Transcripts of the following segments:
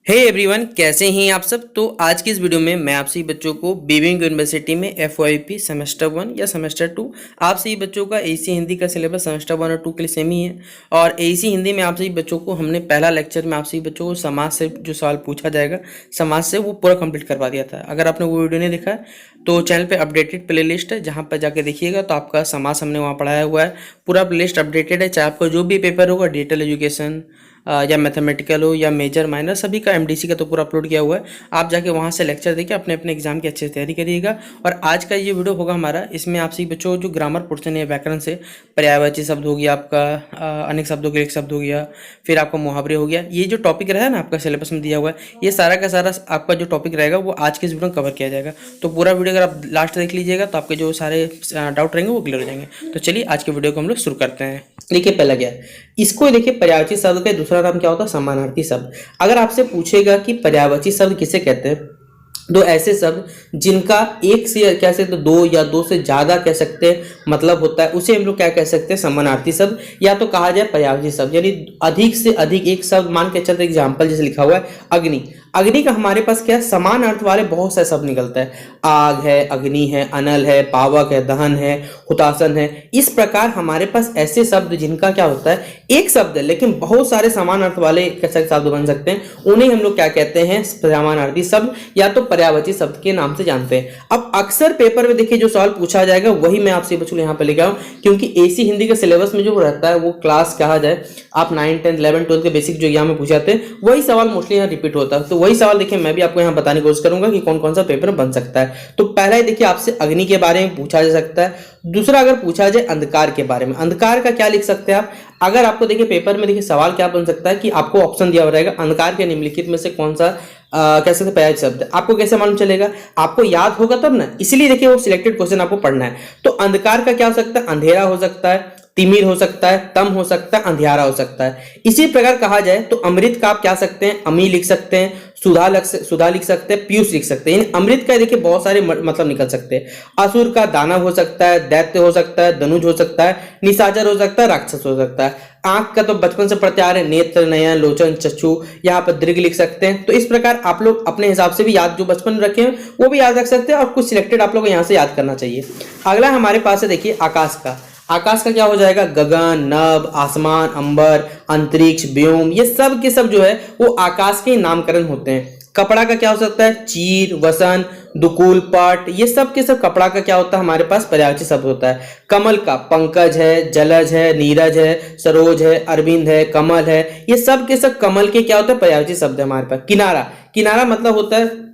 Hey everyone, कैसे हैं आप सब। तो आज की इस वीडियो में मैं आप सभी बच्चों को बीबिंग यूनिवर्सिटी में एफवाईपी सेमेस्टर 1 या सेमेस्टर 2 आप सभी बच्चों का एसी हिंदी का सिलेबस सेमेस्टर 1 और 2 के लिए सेम ही है। और एसी हिंदी में आप सभी बच्चों को हमने पहला लेक्चर में आप सभी बच्चों को समाज से जो सवाल पूछा जाएगा समाज से वो पूरा कंप्लीट करवा दिया था। अगर आपने वो वीडियो नहीं देखा है तो चैनल पर अपडेटेड प्ले लिस्ट है, जहाँ पर जाके देखिएगा तो आपका समाज हमने वहाँ पढ़ाया हुआ है। पूरा प्ले लिस्ट अपडेटेड है, चाहे आपका जो भी पेपर होगा, डिजिटल एजुकेशन या मैथमेटिकल हो या मेजर माइनर, सभी का एमडीसी का तो पूरा अपलोड किया हुआ है। आप जाके वहाँ से लेक्चर देखिए, अपने अपने एग्जाम की अच्छे से तैयारी करिएगा। और आज का ये वीडियो होगा हमारा, इसमें आप सभी बच्चों जो ग्रामर पोर्शन है, व्याकरण से पर्यायवाची शब्द हो गया, आपका अनेक शब्दों के एक शब्द हो गया, फिर आपका मुहावरे हो गया, ये जो टॉपिक रहा है ना आपका सिलेबस में दिया हुआ है, ये सारा का सारा आपका जो टॉपिक रहेगा वो आज के इस वीडियो में कवर किया जाएगा। तो पूरा वीडियो अगर आप लास्ट देख लीजिएगा तो आपके जो सारे डाउट रहेंगे वो क्लियर हो जाएंगे। तो चलिए आज के वीडियो को हम लोग शुरू करते हैं। देखिए पहला क्या है, इसको देखिए पर्यायवाची शब्द का दूसरा नाम क्या होता है, समानार्थी शब्द। अगर आपसे पूछेगा कि पर्यायवाची शब्द किसे कहते हैं, दो ऐसे शब्द जिनका एक से कह सकते हैं, दो या दो से ज्यादा कह सकते हैं मतलब होता है, उसे हम लोग क्या कह सकते हैं, समानार्थी शब्द, या तो कहा जाए पर्यायवाची शब्द। यानी अधिक से अधिक एक शब्द मान के चलते, एग्जाम्पल जैसे लिखा हुआ है अग्नि, अग्नि का हमारे पास क्या है, समान अर्थ वाले बहुत से शब्द निकलता है। आग है, अग्नि है, अनल है, पावक है, दहन है, हुतासन है। इस प्रकार हमारे पास ऐसे शब्द जिनका क्या होता है, एक शब्द है लेकिन बहुत सारे समान अर्थ वाले कैसे शब्द बन सकते हैं, उन्हें हम लोग क्या कहते हैं, समानार्थी शब्द या तो पर्यायवाची शब्द के नाम से जानते हैं। अब अक्सर पेपर में देखिए जो सवाल पूछा जाएगा वही मैं आपसे बच्चों यहाँ पे लेके आऊँ, क्योंकि एसी हिंदी के सिलेबस में जो रहता है वो क्लास कहा जाए आप 9, 10, 11, 12 के बेसिक जो एग्जाम में पूछे जाते हैं वही सवाल मोस्टली यहाँ रिपीट होता है। तो वही सवाल देखिए मैं भी आपको यहाँ बताने की कोशिश करूंगा कि कौन कौन सा पेपर बन सकता है। तो पहला ही देखिए आपसे अग्नि के बारे में पूछा जा सकता है। दूसरा अगर पूछा जाए अंधकार के बारे में, अंधकार का क्या लिख सकते हैं आप। अगर आपको देखिए पेपर में देखिए सवाल क्या बन सकता है कि आपको ऑप्शन दिया रहेगा अंधकार के निम्नलिखित में से कौन सा कैसे पर्यायवाची शब्द है, आपको कैसे मालूम चलेगा, आपको याद होगा तब ना, इसलिए देखिए वो सिलेक्टेड क्वेश्चन आपको पढ़ना है। तो अंधकार का क्या हो सकता है, अंधेरा हो सकता है, तिमिर हो सकता है, तम हो सकता है, अंधियारा हो सकता है। इसी प्रकार कहा जाए तो अमृत का आप क्या सकते हैं, अमी लिख सकते हैं, सुधा लिख सकते हैं, पीयूष लिख सकते हैं। अमृत का देखिए बहुत सारे मतलब निकल सकते हैं। असुर का दानव हो सकता है, दैत्य हो सकता है, धनुज हो सकता है, निशाचर हो सकता है, राक्षस हो सकता है। आंख का तो बचपन से पढ़ते आ रहे हैं, नेत्र, नयन, लोचन, चक्षु, यहाँ पर दीर्घ लिख सकते हैं। तो इस प्रकार आप लोग अपने हिसाब से भी याद जो बचपन में रखे हैं वो भी याद रख सकते हैं, और कुछ सिलेक्टेड आप लोग यहाँ से याद करना चाहिए। अगला हमारे पास है देखिए आकाश का। आकाश का क्या हो जाएगा, गगन, नभ, आसमान, अंबर, अंतरिक्ष, व्योम, ये सब के सब जो है वो आकाश के नामकरण होते हैं। कपड़ा का क्या हो सकता है, चीर, वसन, दुकुल, पट, ये सब के सब कपड़ा का क्या होता है, हमारे पास पर्यायवाची शब्द होता है। कमल का पंकज है, जलज है, नीरज है, सरोज है, अरविंद है, कमल है, ये सब के सब कमल के क्या होता है, पर्यायवाची शब्द है हमारे पास। किनारा, किनारा मतलब होता है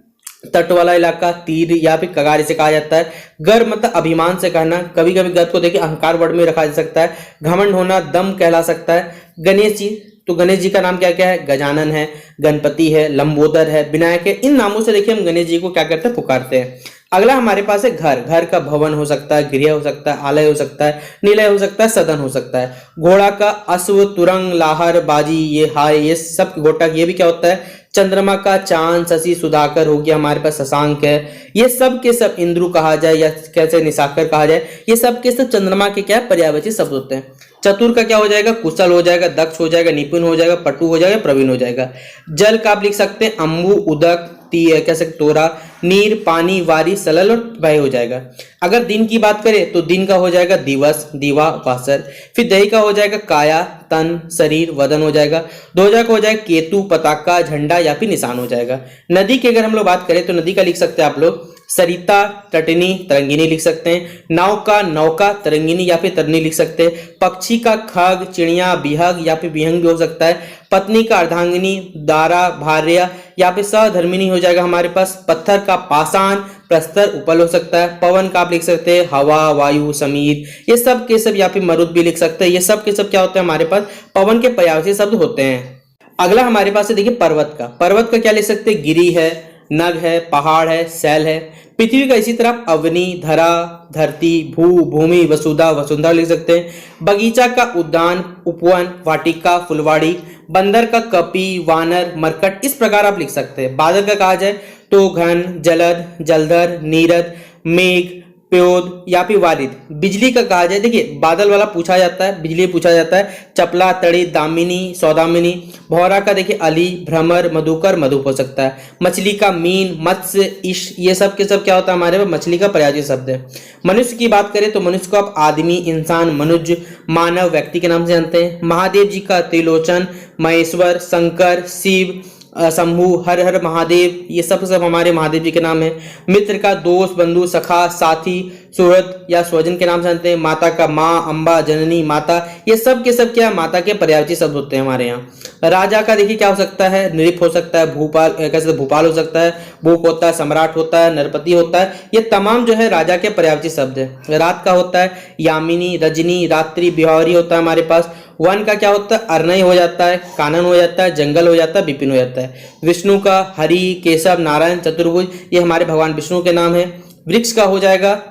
तट वाला इलाका, तीर या फिर कगार इसे कहा जाता है। गर्व मतलब अभिमान से कहना, कभी कभी गर्व को देखिए अहंकार वर्ड में रखा जा सकता है। घमंड होना दम कहला सकता है। गणेश जी, तो गणेश जी का नाम क्या क्या है, गजानन है, गणपति है, लंबोदर है, विनायक है। इन नामों से देखिए हम गणेश जी को क्या करते हैं, पुकारते हैं। अगला हमारे पास है घर। घर का भवन हो सकता है, गृह हो सकता है, आलय हो सकता है, निलय हो सकता है, सदन हो सकता है। घोड़ा का अश्व, तुरंग, लाहर, बाजी, ये हाय, ये सब गोटक, ये भी क्या होता है, चंद्रमा का चांद, शशि, सुधाकर हो गया, हमारे पास शशांक है। ये सब के सब इंद्रू कहा जाए या कैसे निशाकर कहा जाए, ये सब के सब चंद्रमा के क्या पर्यायवाची शब्द होते हैं। चतुर का क्या हो जाएगा, कुशल हो जाएगा, दक्ष हो जाएगा, निपुण हो जाएगा, पटु हो जाएगा, प्रवीण हो जाएगा। जल का आप लिख सकते हैं अंबु, उदक, कह सकते तोरा, नीर, पानी, वारी, सलल और वह हो जाएगा। अगर दिन की बात करें तो दिन का हो जाएगा दिवस, दीवा, वासर। फिर दही का हो जाएगा काया, तन, शरीर, वदन हो जाएगा। ध्वजा का हो जाएगा केतु, पताका, झंडा या फिर निशान हो जाएगा। नदी की अगर हम लोग बात करें तो नदी का लिख सकते हैं आप लोग सरिता, तटनी, तरंगिनी लिख सकते हैं। नाव का नौका, तरंगिनी या फिर तरनी लिख सकते हैं। पक्षी का खग, चिड़िया, बिहग या फिर बिहंग भी हो सकता है। पत्नी का अर्धांगिनी, दारा, भार्या या फिर सहधर्मिणी हो जाएगा हमारे पास। पत्थर का पाषाण, प्रस्तर, उपल हो सकता है। पवन का आप लिख सकते हैं हवा, वायु, समीर, ये सब के सब या फिर मरुद भी लिख सकते हैं। ये सब के सब क्या होते हैं, हमारे पास पवन के पर्यायवाची शब्द होते हैं। अगला हमारे पास है देखिए पर्वत का। पर्वत का क्या लिख सकते हैं, गिरी है, नग है, पहाड़ है, शैल है। पृथ्वी का इसी तरह अवनी, धरा, धरती, भू, भूमि, वसुधा, वसुंधरा लिख सकते हैं। बगीचा का उद्यान, उपवन, वाटिका, फुलवाड़ी। बंदर का कपि, वानर, मरकट, इस प्रकार आप लिख सकते हैं। बादल का कहा जाए तो घन, जलद, जलधर, नीरद, मेघ, प्योद या फिर वारिद। बिजली का कहा जाए, देखिए बादल वाला पूछा जाता है, बिजली पूछा जाता है, चपला, तड़ी, दामिनी, सौदामिनी। भौरा का देखिए अली, भ्रमर, मधुकर, मधुप हो सकता है। मछली का मीन, मत्स्य, इश, ये सब के सब क्या होता है हमारे पास मछली का पर्यायवाची शब्द है। मनुष्य की बात करें तो मनुष्य को आप आदमी, इंसान, मनुज, मानव, व्यक्ति के नाम से जानते हैं। महादेव जी का त्रिलोचन, महेश्वर, शंकर, शिव, शंभु, हर हर महादेव, ये सब सब हमारे महादेव जी के नाम है। मित्र का दोस्त, बंधु, सखा, साथी, सुहृद या स्वजन के नाम से जानते हैं। माता का माँ, अम्बा, जननी, माता, ये सब के सब क्या माता के पर्यायवाची शब्द होते हैं हमारे यहाँ। राजा का देखिए क्या हो सकता है, नृप हो सकता है, भूपाल कैसे भूपाल हो सकता है, भूप होता है, सम्राट होता है, नरपति होता है, ये तमाम जो है राजा के पर्यायवाची शब्द है। रात का होता है यामिनी, रजनी, रात्रि, बिहारी होता है हमारे पास। वन का क्या होता है, अर्नय हो जाता है, कानन हो जाता है, जंगल हो जाता है, विपिन हो जाता है। विष्णु का हरि, केशव, नारायण, चतुर्भुज, ये हमारे भगवान विष्णु के नाम है। वृक्ष का हो जाएगा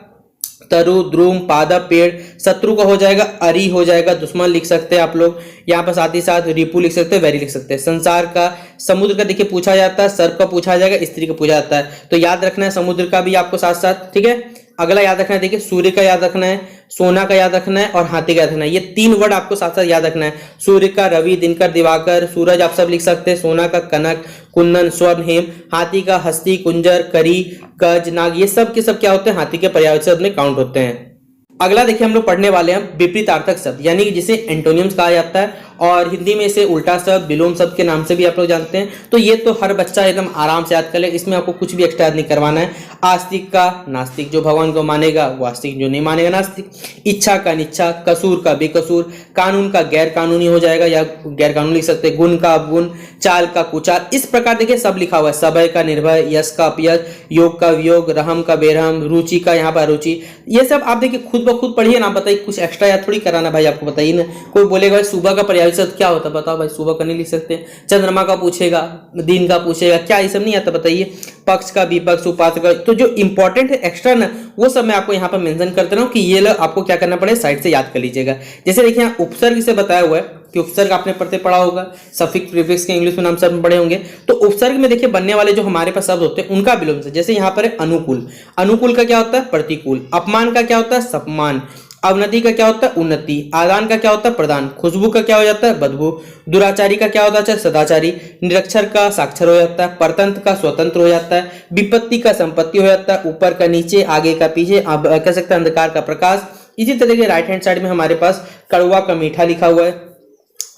तरु, द्रुम, पादप, पेड़। शत्रु का हो जाएगा अरि, हो जाएगा दुश्मन लिख सकते हैं आप लोग यहाँ पर, साथ ही साथ रिपु लिख सकते हैं, वैरी लिख सकते हैं। संसार का, समुद्र का देखिए पूछा जाता है, सर्प का पूछा जाएगा, स्त्री का पूछा जाता है, तो याद रखना है समुद्र का भी आपको साथ साथ, ठीक है। अगला याद रखना है, देखिए सूर्य का याद रखना है, सोना का याद रखना है और हाथी का याद रखना है। ये तीन वर्ड आपको साथ साथ याद रखना है। सूर्य का रवि, दिनकर, दिवाकर, सूरज आप सब लिख सकते हैं, सोना का कनक, कुंदन, स्वर्ण, हेम, हाथी का हस्ती, कुंजर, करी, गज, नाग, ये सब के सब क्या होते हैं हाथी के पर्यायवाची शब्द में काउंट होते हैं। अगला देखिए हम लोग पढ़ने वाले हैं विपरीतार्थक शब्द, यानी कि जिसे एंटोनियम्स कहा जाता है और हिंदी में इसे उल्टा शब्द, विलोम शब्द के नाम से भी आप लोग जानते हैं। तो ये तो हर बच्चा एकदम आराम से याद कर ले, इसमें आपको कुछ भी एक्स्ट्रा याद नहीं करवाना है। आस्तिक का नास्तिक, जो भगवान को मानेगा वो आस्तिक, जो नहीं मानेगा नास्तिक। इच्छा का निच्छा, कसूर का बेकसूर, कानून का गैर कानूनी हो जाएगा या गैर कानूनी लिख सकते हैं, गुण का अवगुण, चाल का कुचाल, इस प्रकार देखिए सब लिखा हुआ है। समय का निर्भय, यश का अपयश, योग का वियोग, रहम का बेरहम, रुचि का यहाँ पर अरुचि, ये सब आप देखिए खुद ब खुद पढ़िए ना, बताइए कुछ एक्स्ट्रा याद थोड़ी कराना भाई आपको, बताइए ना। कोई बोलेगा भाई सुबह का पर्यायवाची शब्द क्या होता है, बताओ भाई, सुबह का नहीं लिख सकते। चंद्रमा का पूछेगा, दिन का पूछेगा, क्या ये सब नहीं आता, बताइए। पक्ष का, विपक्ष, उपासक का, तो जो इंपॉर्टेंट है एक्स्ट्रा ना वो सब मैं आपको यहाँ पर मेंशन करते रहूं कि ये लोग आपको क्या करना पड़े, साइड से याद कर लीजिएगा। जैसे देखिए यहाँ उपसर्ग से बताया हुआ है कि उपसर्ग आपने पढ़ते पढ़ा होगा, सफिक्स प्रीफिक्स के इंग्लिश में नाम सब पढ़े होंगे। तो उपसर्ग में देखिए बनने वाले जो हमारे पास शब्द होते हैं उनका विलोम से, जैसे यहाँ पर है अनुकूल, अनुकूल का क्या होता है प्रतिकूल, अपमान का क्या होता है सम्मान, अवनति का क्या होता है उन्नति, आदान का क्या होता है प्रदान, खुशबू का क्या हो जाता है बदबू, दुराचारी का क्या होता है सदाचारी, निरक्षर का साक्षर हो जाता है, परतंत्र का स्वतंत्र हो जाता है, विपत्ति का संपत्ति हो जाता है, ऊपर का नीचे, आगे का पीछे, कह सकते हैं अंधकार का प्रकाश। इसी तरह के राइट हैंड साइड में हमारे पास कड़वा का मीठा लिखा हुआ है,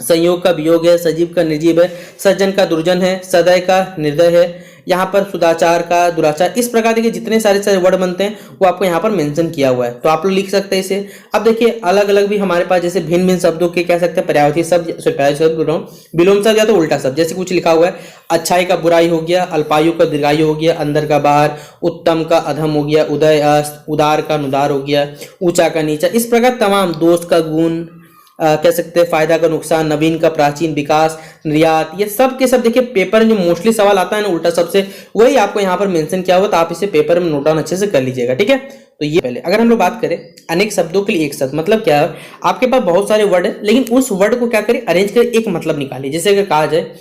संयोग का वियोग है, सजीव का निर्जीव है, सज्जन का दुर्जन है, सदय का निर्दय है, यहाँ पर सुदाचार का दुराचार, इस प्रकार के जितने सारे सारे वर्ड बनते हैं वो आपको यहाँ पर मेंशन किया हुआ है, तो आप लोग लिख सकते हैं इसे। अब देखिए अलग अलग भी हमारे पास जैसे भिन्न भिन्न शब्दों के कह सकते हैं पर्यायवाची शब्द, पर्यायवाची शब्द बोल रहा हूँ, विलोम शब्द या तो उल्टा शब्द, जैसे कुछ लिखा हुआ है अच्छाई का बुराई हो गया, अल्पायु का दीर्घायु हो गया, अंदर का बाहर, उत्तम का अधम हो गया, उदय अस्त, उदार का नुदार हो गया, ऊंचा का नीचा, इस प्रकार तमाम, दोस्त का गुण, कह सकते हैं फायदा का नुकसान, नवीन का प्राचीन, विकास, निर्यात, ये सब के सब देखिए पेपर में जो मोस्टली सवाल आता है ना उल्टा शब्द से, वही आपको यहाँ पर मेंशन किया हुआ, तो आप इसे पेपर में नोट डाउन अच्छे से कर लीजिएगा, ठीक है। तो ये पहले अगर हम लोग बात करें अनेक शब्दों के लिए एक शब्द, मतलब क्या है, आपके पास बहुत सारे वर्ड है लेकिन उस वर्ड को क्या करें अरेंज कर एक मतलब निकालिए। जैसे अगर कहा जाए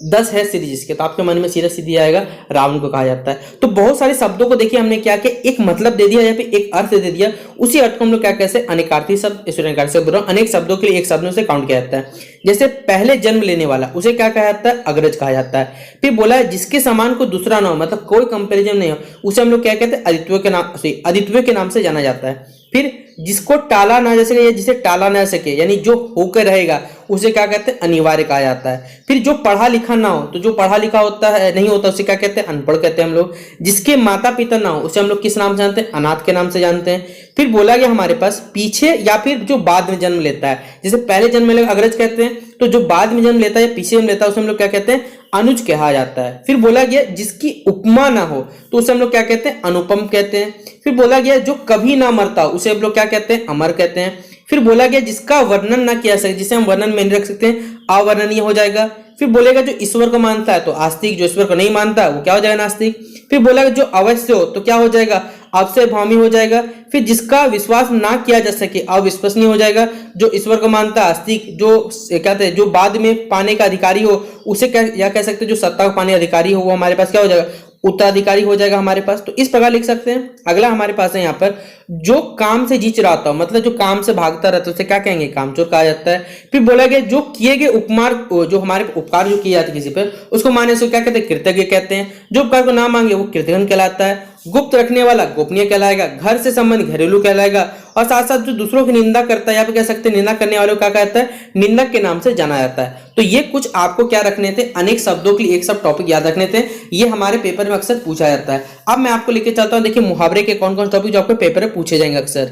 10 है सीधी जिसके, तो आपके मन में सीधा सीधी आएगा रावण को कहा जाता है। तो बहुत सारे शब्दों को देखिए हमने क्या किया, एक मतलब दे दिया या फिर एक अर्थ दे दिया, उसी अर्थ को हम लोग क्या कहते हैं अनेकार्थी शब्द, अनेकार्थी शब्द अनेक शब्दों के लिए एक शब्द से काउंट किया जाता है। जैसे पहले जन्म लेने वाला उसे क्या कहा जाता है अग्रज कहा जाता है। फिर बोला है जिसके समान को दूसरा ना हो, मतलब कोई कंपेरिजन नहीं हो, उसे हम लोग क्या कहते हैं अदित्व के नाम से जाना जाता है। फिर जिसको टाला ना जा सके या जिसे टाला ना सके यानी जो होकर रहेगा उसे क्या कहते हैं अनिवार्य कहा जाता है। फिर जो पढ़ा लिखा ना हो, तो जो पढ़ा लिखा होता है नहीं होता उसे क्या कहते हैं अनपढ़ कहते हैं हम लोग। जिसके माता पिता ना हो उसे हम लोग किस नाम से जानते हैं अनाथ के नाम से जानते हैं। फिर बोला गया हमारे पास पीछे या फिर जो बाद में जन्म लेता है, जैसे पहले जन्म में अग्रज कहते हैं, तो जो बाद में जन्म लेता है या पीछे जन्म लेता है उसे हम लोग क्या कहते हैं अनुज कहा जाता है। फिर बोला गया जिसकी उपमा ना हो तो उसे हम लोग क्या कहते हैं अनुपम कहते हैं। फिर बोला गया जो कभी ना मरता उसे हम लोग क्या कहते हैं अमर कहते हैं। फिर बोला गया जिसका वर्णन ना किया सके, जिसे हम वर्णन में नहीं रख सकते हैं, अवर्णनीय हो जाएगा। फिर बोलेगा जो ईश्वर को मानता है तो आस्तिक, जो ईश्वर को नहीं मानता वो क्या हो जाएगा नास्तिक। फिर बोला जो अवश्य हो तो क्या हो जाएगा अवश्य भामी हो जाएगा। फिर जिसका विश्वास ना किया जा सके अविश्वसनीय हो जाएगा। जो ईश्वर को मानता है आस्तिक, जो कहते हैं जो बाद में पाने का अधिकारी हो उसे क्या या कह सकते हैं जो सत्ता को पाने अधिकारी हो वो हमारे पास क्या हो जाएगा उत्तराधिकारी हो जाएगा हमारे पास। तो इस प्रकार लिख सकते हैं। अगला हमारे पास है यहाँ पर जो काम से जी चुराता हो, मतलब जो काम से भागता रहता है उसे क्या कहेंगे, कामचोर कहा जाता है। फिर बोला गया जो किए गए उपकार, जो हमारे उपकार जो किए जाते किसी पर, उसको माने से क्या कहते हैं, कृतज्ञ कहते हैं। जो उपकार को ना मांगे वो कृतघ्न कहलाता है। गुप्त रखने वाला गोपनीय कहलाएगा। घर से संबंध घरेलू कहलाएगा। और साथ साथ जो दूसरों की निंदा करता है, यहाँ पे कह सकते हैं निंदा करने वाले को क्या कहता है, निंदक के नाम से जाना जाता है। तो ये कुछ आपको क्या रखने थे, अनेक शब्दों के लिए एक सब टॉपिक याद रखने थे। ये हमारे पेपर में अक्सर पूछा जाता है। अब मैं आपको लेके चलता हूँ, देखिए मुहावरे के कौन कौन टॉपिक जो आपको पेपर में पूछे जाएंगे अक्सर।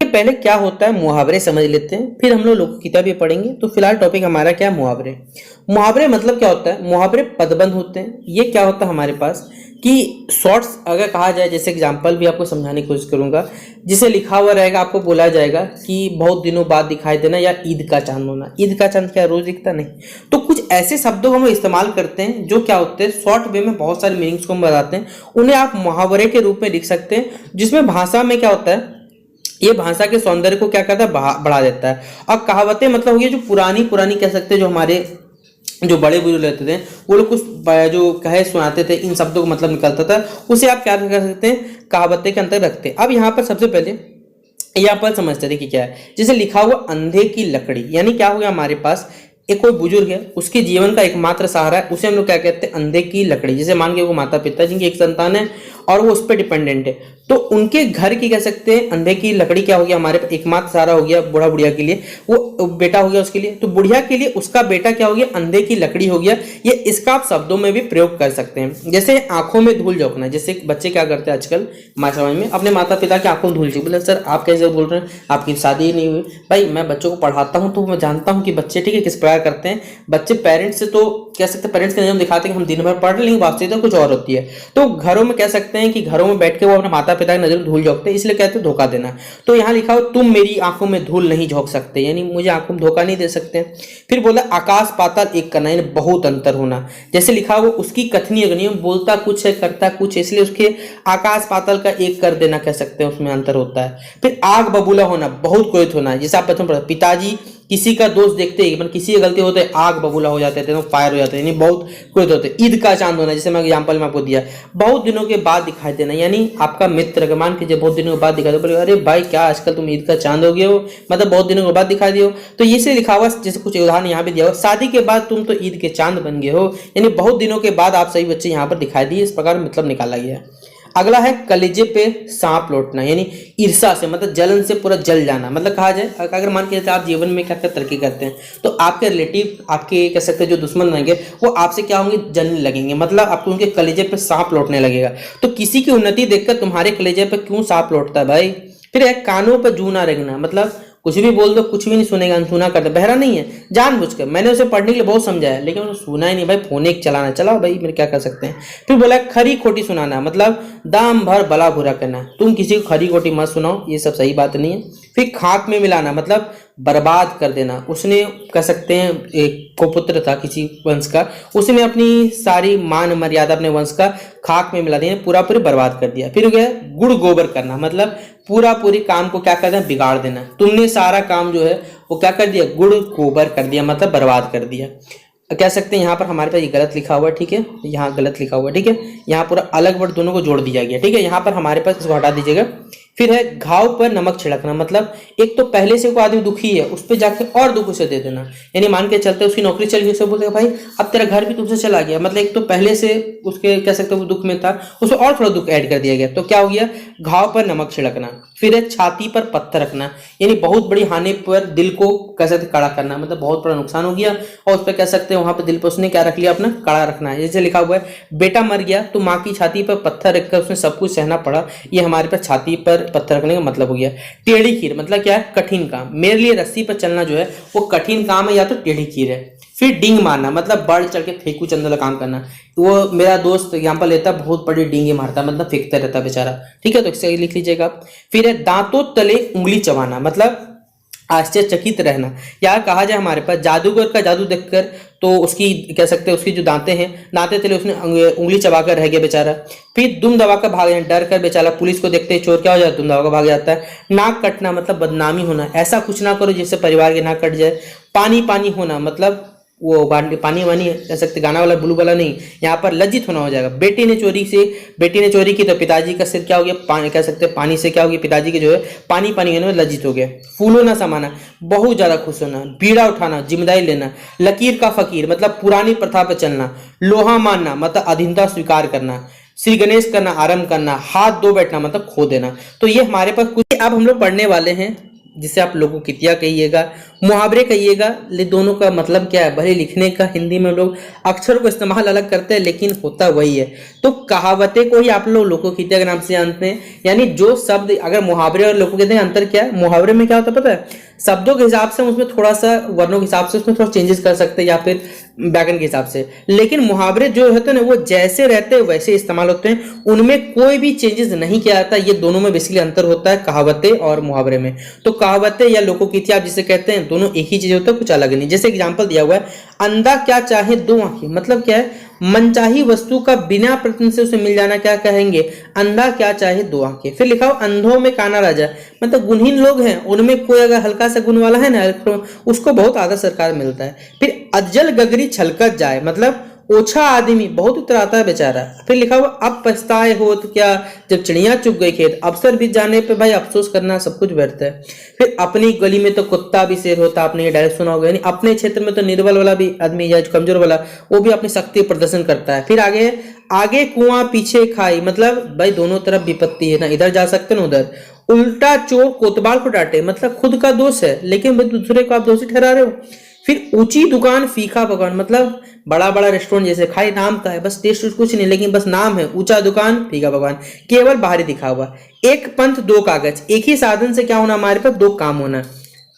पहले क्या होता है मुहावरे समझ लेते हैं, फिर हम लोग लोक किताबें पढ़ेंगे। तो फिलहाल टॉपिक हमारा क्या है, मुहावरे। मुहावरे मतलब क्या होता है, मुहावरे पदबंध होते हैं। ये क्या होता है हमारे पास कि शॉर्ट्स अगर कहा जाए, जैसे एग्जांपल भी आपको समझाने की कोशिश करूंगा। जिसे लिखा हुआ रहेगा आपको बोला जाएगा कि बहुत दिनों बाद दिखाई देना या ईद का चांद होना। ईद का चांद क्या रोज दिखता नहीं। तो कुछ ऐसे शब्दों को हम इस्तेमाल करते हैं जो क्या होते हैं, शॉर्ट वे में बहुत सारे मीनिंग्स को हम बताते हैं। उन्हें आप मुहावरे के रूप में लिख सकते हैं, जिसमें भाषा में क्या होता है, ये भाषा के सौंदर्य को क्या करता है, बढ़ा देता है। और कहावतें मतलब ये जो पुरानी पुरानी कह सकते हैं, जो हमारे जो बड़े बुजुर्ग रहते थे वो लोग कुछ जो कहे सुनाते थे, इन शब्दों को मतलब निकलता था, उसे आप क्या कर सकते हैं, कहावतें के अंतर रखते हैं। अब यहाँ पर सबसे पहले यहाँ पर समझते थे कि क्या है। जैसे लिखा हुआ अंधे की लकड़ी, यानी क्या हो गया हमारे पास, एक कोई बुजुर्ग है, उसके जीवन का एकमात्र सहारा है, उसे हम लोग क्या कहते हैं, अंधे की लकड़ी। जैसे मान के वो माता पिता जिनकी एक संतान है और वो उस पर डिपेंडेंट है, तो उनके घर की कह सकते हैं अंधे की लकड़ी क्या हो गया, हमारे एकमात्र सहारा हो गया बूढ़ा बुढ़िया के लिए, वो बेटा हो गया उसके लिए। तो बुढ़िया के लिए उसका बेटा क्या हो गया, अंधे की लकड़ी हो गया। ये इसका आप शब्दों में भी प्रयोग कर सकते हैं। जैसे आंखों में धूल झोंकना, जैसे बच्चे क्या करते हैं आजकल हमारे समाज में, अपने माता पिता की आंखों में धूल झोंक। बोले सर आप कैसे बोल रहे हैं, आपकी शादी ही नहीं हुई। भाई मैं बच्चों को पढ़ाता हूँ तो मैं जानता हूँ कि बच्चे ठीक है किस प्रकार करते हैं। बच्चे पेरेंट्स से तो कह सकते हैं, पेरेंट्स के नजर दिखाते हैं कि हम दिन भर पढ़ रहे, लेकिन वास्तविकता कुछ और होती है। तो घरों में कह सकते हैं कि घरों में बैठ के वो अपने माता पिता की नजर में धूल झोंकते हैं, इसलिए कहते हैं धोखा देना। तो यहाँ लिखा हो तुम मेरी आंखों में धूल नहीं झोंक सकते, यानी मुझे आंखों में धोखा नहीं दे सकते। फिर बोला आकाश पाताल एक करना, यानी बहुत अंतर होना। जैसे लिखा हो उसकी कथनी अग्नि, बोलता कुछ है करता कुछ, इसलिए उसके आकाश पाताल का एक कर देना कह सकते हैं, उसमें अंतर होता है। फिर आग बबूला होना, बहुत क्रोधित होना। जैसे आप प्रथम पिताजी किसी का दोष देखते ही, मतलब किसी की गलती होते आग बबूला हो जाते थे, फायर हो जाते हैं, यानी बहुत क्रोधित होते। ईद का चांद होना, जैसे मैं एग्जांपल में आपको दिया, बहुत दिनों के बाद दिखाई देना, यानी आपका मित्र अगर मान कीजिए बहुत दिनों के बाद दिखाई दे, बोले अरे भाई क्या आजकल तुम ईद का चांद हो गए हो, मतलब बहुत दिनों के बाद दिखाई दिए हो। तो ये से लिखा हुआ, जैसे कुछ उदाहरण यहाँ पे दिया हुआ, शादी के बाद तुम तो ईद के चांद बन गए हो, यानी बहुत दिनों के बाद आप सभी बच्चे यहाँ पर दिखाई दिए, इस प्रकार मतलब निकाला गया है। अगला है कलेजे पे सांप लौटना, यानी ईर्षा से, मतलब जलन से पूरा जल जाना। मतलब कहा जाए अगर मान के आप जीवन में क्या क्या तरक्की करते हैं तो आपके रिलेटिव, आपके कह सकते हैं जो दुश्मन रहेंगे वो आपसे क्या होंगे, जलने लगेंगे, मतलब आपको उनके कलेजे पे सांप लौटने लगेगा। तो किसी की उन्नति देखकर तुम्हारे कलेजे पे क्यों सांप लौटता है भाई। फिर है कानों पर जू ना रेंगना, मतलब कुछ भी बोल दो कुछ भी नहीं सुनेगा, अनसुना कर दे, बहरा नहीं है जानबूझकर। मैंने उसे पढ़ने के लिए बहुत समझाया लेकिन उन्होंने सुना ही नहीं। भाई फोन एक चलाना, चलाओ भाई, मेरे क्या कर सकते हैं। फिर बोला खरी खोटी सुनाना, मतलब दाम भर भला बुरा करना, तुम किसी को खरी खोटी मत सुनाओ, ये सब सही बात नहीं है। फिर खाक में मिलाना, मतलब बर्बाद कर देना। उसने कह सकते हैं एक कुपुत्र था किसी वंश का, उसने अपनी सारी मान मर्यादा अपने वंश का खाक में मिला दिया, पूरा पूरी बर्बाद कर दिया। फिर हो गया गुड़ गोबर करना, मतलब पूरा पूरी काम को क्या कर देना, बिगाड़ देना। तुमने सारा काम जो है वो क्या कर दिया, गुड़ गोबर कर दिया, मतलब बर्बाद कर दिया। कह सकते हैं यहाँ पर हमारे पास ये गलत लिखा हुआ है, ठीक है, यहाँ गलत लिखा हुआ है, ठीक है, यहाँ पूरा अलग वर्ड दोनों को जोड़ दिया गया, ठीक है। यहाँ पर हमारे पास इसको हटा दीजिएगा। फिर है घाव पर नमक छिड़कना, मतलब एक तो पहले से कोई आदमी दुखी है उस पर जाके और दुख उसे दे देना, यानी मान के चलते उसकी नौकरी चल गई, उसे बोलते भाई अब तेरा घर भी तुमसे चला गया, मतलब एक तो पहले से उसके कह सकते वो दुख में था, उसे और थोड़ा दुख ऐड कर दिया गया, तो क्या हो गया, घाव पर नमक छिड़कना। फिर है छाती पर पत्थर रखना, यानी बहुत बड़ी हानि पर दिल को कह सकते कड़ा करना, मतलब बहुत बड़ा नुकसान हो गया और उस पर कह सकते हैं वहां पर दिल पर उसने क्या रख लिया, अपना कड़ा रखना है। जैसे लिखा हुआ है बेटा मर गया तो माँ की छाती पर पत्थर रखकर उसने सब कुछ सहना पड़ा, ये हमारे पास छाती पर पत्थर रखने का मतलब हो गया। टेढ़ी खीर मतलब क्या है, कठिन काम। मेरे लिए रस्सी पर चलना जो है वो कठिन काम है या तो टेढ़ी खीर है। फिर डिंग मारना, मतलब बढ़ चढ़ के फेंकू चंद वाला काम करना। वो मेरा दोस्त एग्जाम्पल लेता है, बहुत बड़ी डींगे मारता, मतलब फेंकता रहता बेचारा, ठीक है, तो इसे लिख लीजिएगा आप। फिर है दांतों तले उंगली चबाना, मतलब आश्चर्यचकित रहना। या कहा जाए हमारे पास जादूगर का जादू देखकर तो उसकी कह सकते हैं उसकी जो दांतें हैं, दांतें तले उसने उंगली चबाकर रह गया बेचारा। फिर दुम दबाकर भाग जाना, डर कर बेचारा पुलिस को देखते ही चोर क्या हो जाता है, दुम दबाकर भाग जाता है। नाक कटना मतलब बदनामी होना, ऐसा कुछ ना करो जिससे परिवार की नाक कट जाए। पानी पानी होना मतलब वो पानी वानी कह सकते गाना वाला ब्लू वाला नहीं, यहाँ पर लज्जित होना हो जाएगा। बेटी ने चोरी की तो पिताजी का सिर क्या हो गया, पानी कह सकते पानी से क्या हो गया, पिताजी के जो है पानी पानी होने में लज्जित हो गया। फूलों ना समाना, बहुत ज्यादा खुश होना। बीड़ा उठाना, जिम्मेदारी लेना। लकीर का फकीर मतलब पुरानी प्रथा पर चलना। लोहा मानना मतलब अधीनता स्वीकार करना। श्री गणेश करना, आरंभ करना। हाथ धो बैठना मतलब खो देना। तो ये हमारे पास कुछ अब हम लोग पढ़ने वाले हैं, जिसे आप लोगों कितिया कहिएगा, मुहावरे कहिएगा, ले दोनों का मतलब क्या है। भले लिखने का हिंदी में लोग अक्षरों को इस्तेमाल अलग करते हैं, लेकिन होता वही है। तो कहावतें को ही आप लोग लोकोकितिया के नाम से जानते हैं। यानी जो शब्द, अगर मुहावरे और लोकोकितिया में अंतर क्या है, मुहावरे में क्या होता है पता है, शब्दों के हिसाब से उसमें थोड़ा सा, वर्णों के हिसाब से उसमें थोड़ा चेंजेस कर सकते हैं, या फिर व्याकरण के हिसाब से। लेकिन मुहावरे जो होते हैं ना, वो जैसे रहते हैं वैसे इस्तेमाल होते हैं, उनमें कोई भी चेंजेस नहीं किया जाता। ये दोनों में बेसिकली अंतर होता है, कहावतें और मुहावरे में। तो कहावतें या लोकोकितिया आप जिसे कहते हैं, दोनों एक ही चीज होता है, कुछ अलग नहीं। जैसे एग्जांपल दिया हुआ है, अंधा क्या चाहे दो आंखें, मतलब क्या है, मनचाही वस्तु का बिना प्रयत्न से उसे मिल जाना क्या कहेंगे, अंधा क्या चाहे दो आंखें। फिर लिखा हो अंधों में काना राजा, मतलब गुणहीन लोग हैं, उनमें कोई अगर हल्का सा गुण वाला है ना, उसको बहुत आदर सरकार मिलता है। फिर अज्जल गगरी छलकत जाए, मतलब ओछा आदमी बहुत उतराता है बेचारा। फिर लिखा हुआ अब पछताए हो तो क्या, जब चिड़िया चुग गई खेत, अवसर बीत जाने पे भाई अफसोस करना सब कुछ व्यर्थ है। फिर अपनी गली में तो कुत्ता भी शेर होता, आपने ये डायरेक्ट सुना होगा। यानी अपने क्षेत्र में तो निर्बल वाला भी आदमी या कमजोर वाला, वो भी अपनी शक्ति प्रदर्शन करता है। फिर आगे, आगे कुआं पीछे खाई, मतलब भाई दोनों तरफ विपत्ति है, ना इधर जा सकते ना उधर। उल्टा चोर कोतवाल को डांटे, मतलब खुद का दोष है लेकिन भाई दूसरे को आप दोषी ठहरा रहे हो। फिर ऊंची दुकान फीका पकवान, मतलब बड़ा बड़ा रेस्टोरेंट जैसे खाई नाम का है, बस टेस्ट कुछ नहीं, लेकिन बस नाम है, ऊंचा दुकान फीका पकवान, केवल बाहरी दिखा हुआ। एक पंथ दो कागज, एक ही साधन से क्या होना, हमारे पास दो काम होना।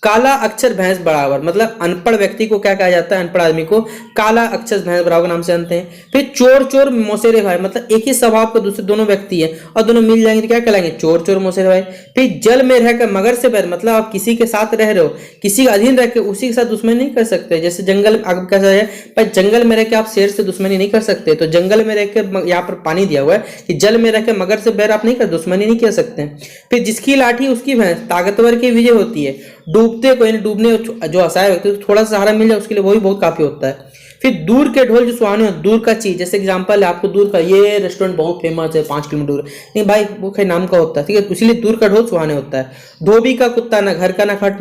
काला अक्षर भैंस बराबर, मतलब अनपढ़ व्यक्ति को क्या कहा जाता है, अनपढ़ आदमी को काला अक्षर भैंस बराबर नाम से जानते हैं। फिर चोर चोर मौसेरे भाई, मतलब एक ही स्वभाव के दूसरे दोनों व्यक्ति है और दोनों मिल जाएंगे तो क्या कहलाएंगे, चोर चोर मौसेरे भाई। फिर जल में रहकर मगर से बैर, मतलब आप किसी के साथ रह रहे हो, किसी का अधीन रह के उसी के साथ दुश्मनी नहीं कर सकते। जैसे जंगल आप कैसा है, पर जंगल में रह के आप शेर से दुश्मनी नहीं कर सकते, तो जंगल में रह के यहाँ पर पानी दिया हुआ है कि जल में रह के मगर से बैर आप नहीं कर, दुश्मनी नहीं कर सकते। फिर जिसकी लाठी उसकी भैंस, ताकतवर की विजय होती है। डूबते को, यानी डूबने जो असहाय व्यक्ति को थोड़ा सा सहारा मिल जाए उसके लिए वो भी बहुत काफी होता है। फिर दूर के ढोल जो सुहाने हो, दूर का चीज, जैसे एग्जांपल है आपको दूर का, ये रेस्टोरेंट बहुत फेमस है 5 किलोमीटर दूर, नहीं भाई वो कहीं नाम का होता है, ठीक है, इसीलिए दूर का ढोल सुहाने होता है। धोबी का कुत्ता ना घर का ना खट,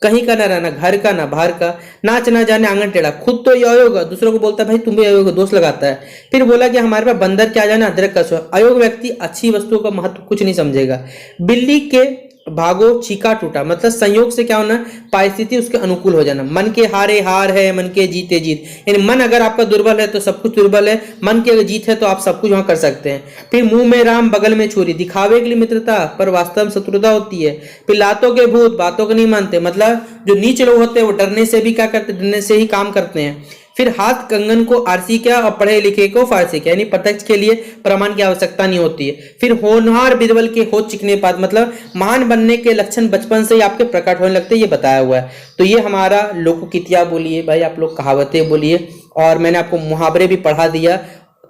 कहीं का ना रहना, घर का ना बाहर का, नाच ना जाने आंगन टेढ़ा, खुद तो ये अयोग, दूसरों को बोलता है भाई तुम भी अयोग, दोष लगाता है। फिर बोला कि हमारे पास बंदर क्या जाना अदरक का स्वाद, अयोग व्यक्ति अच्छी वस्तुओं का महत्व कुछ नहीं समझेगा। बिल्ली के भागो चीका टूटा, मतलब संयोग से क्या होना, परिस्थिति उसके अनुकूल हो जाना। मन के हारे हार है, मन के जीते जीत, यानी मन अगर आपका दुर्बल है तो सब कुछ दुर्बल है, मन की अगर जीत है तो आप सब कुछ वहां कर सकते हैं। फिर मुंह में राम बगल में छुरी, दिखावे के लिए मित्रता पर वास्तव में शत्रुता होती है। फिर लातों के भूत बातों को नहीं मानते, मतलब जो नीच लोग होते हैं वो डरने से भी क्या करते, डरने से ही काम करते हैं। फिर हाथ कंगन को आरसी क्या और पढ़े लिखे को फारसी क्या, यानी प्रत्यक्ष के लिए प्रमाण की आवश्यकता नहीं होती है। फिर होनहार बिरबल के हो चिकने पात, मतलब महान बनने के लक्षण बचपन से ही आपके प्रकट होने लगते हैं, ये बताया हुआ है। तो ये हमारा लोकोकितिया बोलिए भाई, आप लोग कहावतें बोलिए, और मैंने आपको मुहावरे भी पढ़ा दिया।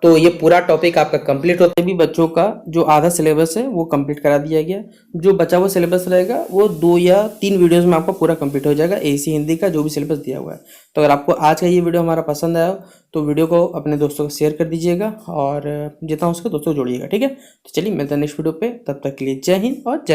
तो ये पूरा टॉपिक आपका कंप्लीट होता है। भी बच्चों का जो आधा सिलेबस है वो कंप्लीट करा दिया गया, जो बचा हुआ सिलेबस रहेगा वो 2 या 3 वीडियोस में आपका पूरा कंप्लीट हो जाएगा, एसी हिंदी का जो भी सिलेबस दिया हुआ है। तो अगर आपको आज का ये वीडियो हमारा पसंद आया तो वीडियो को अपने दोस्तों को शेयर कर दीजिएगा और जितना हो सके दोस्तों जोड़िएगा, ठीक है। तो चलिए मिलते हैं नेक्स्ट वीडियो पे, तब तक के लिए जय हिंद और जय